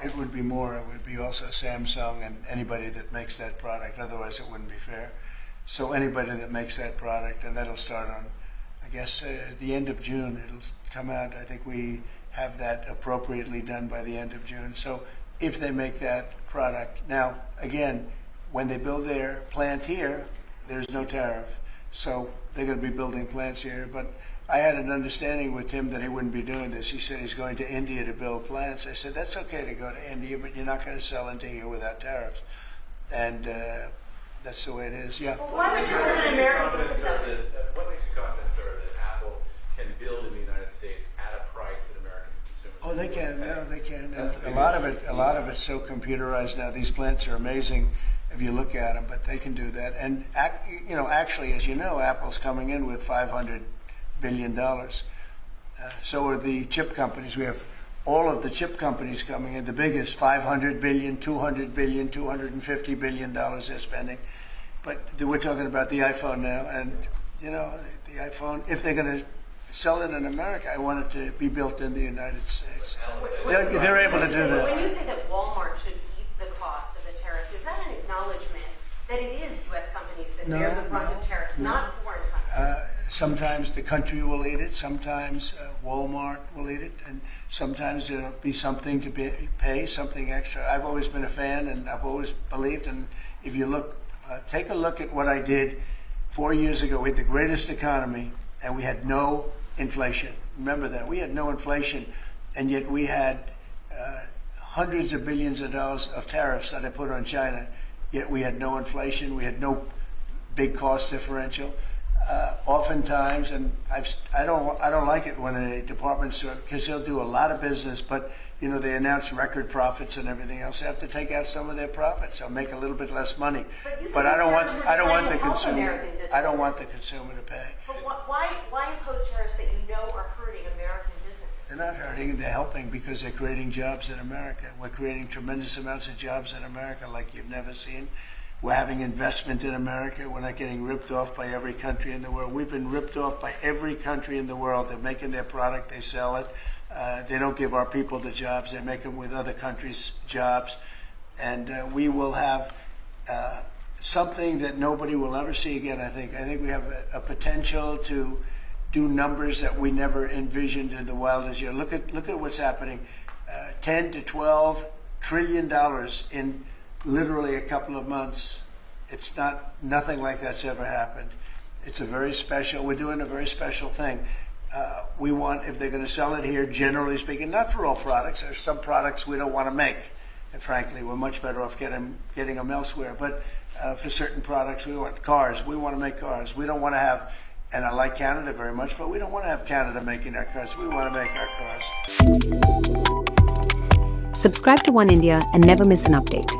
It would be more. It would be also Samsung and anybody that makes that product. Otherwise, it wouldn't be fair. So anybody that makes that product, and that'll start on, I guess, at the end of June. It'll come out. I think we have that appropriately done by the end of June. So if they make that product. Now, again, when they build their plant here, there's no tariff. So they're going to be building plants here. But I had an understanding with Tim that he wouldn't be doing this. He said he's going to India to build plants. I said, that's okay to go to India, but you're not going to sell into here without tariffs. And that's the way it is. Yeah. Well, why would you want an American confident, sir, what makes you confident, sir, that Apple can build in the United States at a price that American consumers? Oh, they can. No, they can. And a lot of it's so computerized now. These plants are amazing if you look at them, but they can do that. And actually, as you know, Apple's coming in with $500 billion. So are the chip companies. We have all of the chip companies coming in. The biggest, $500 billion, $200 billion, $250 billion they're spending. But we're talking about the iPhone now, and the iPhone. If they're going to sell it in America, I want it to be built in the United States. They're able to do that. When you say that Walmart should eat the cost of the tariffs, is that an acknowledgement that it is U.S. companies that bear the brunt of tariffs, not foreign countries? Sometimes the country will eat it, sometimes Walmart will eat it, and sometimes there'll be something to pay, something extra. I've always been a fan, and I've always believed, and if you look, take a look at what I did 4 years ago. We had the greatest economy, and we had no inflation. Remember that. We had no inflation, and yet we had hundreds of billions of dollars of tariffs that I put on China, yet we had no inflation, we had no big cost differential. Oftentimes, and I don't like it when a department store, because they'll do a lot of business, but they announce record profits and everything else. They have to take out some of their profits. They'll make a little bit less money. But I don't want the consumer. I don't want the consumer to pay. But why impose tariffs that you know are hurting American businesses? They're not hurting. They're helping because they're creating jobs in America. We're creating tremendous amounts of jobs in America like you've never seen. We're having investment in America. We're not getting ripped off by every country in the world. We've been ripped off by every country in the world. They're making their product, they sell it. They don't give our people the jobs. They make them with other countries' jobs. And we will have something that nobody will ever see again, I think. I think we have a potential to do numbers that we never envisioned in the wildest year. Look at what's happening. 10 to 12 trillion dollars in literally a couple of months. It's nothing like that's ever happened. It's we're doing a very special thing. We want, if they're going to sell it here, generally speaking, not for all products. There's some products we don't want to make. And frankly, we're much better off getting them elsewhere. But for certain products, we want cars. We want to make cars. We don't want to have, and I like Canada very much, but we don't want to have Canada making our cars. We want to make our cars. Subscribe to One India and never miss an update.